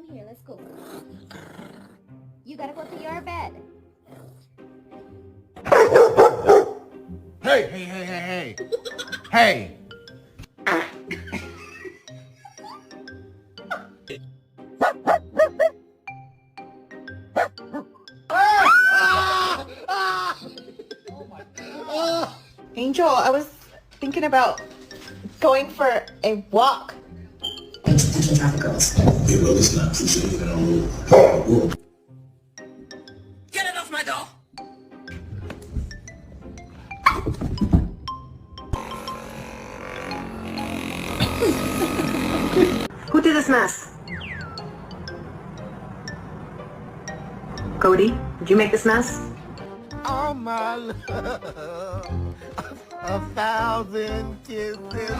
come here, let's go. You gotta go to your bed. Hey! Angel, I was thinking about going for a walk. Yeah, well, it's not true. So you're gonna Get it off my door! Who did this mess? Cody, did you make this mess? Oh my love, 1,000 kisses.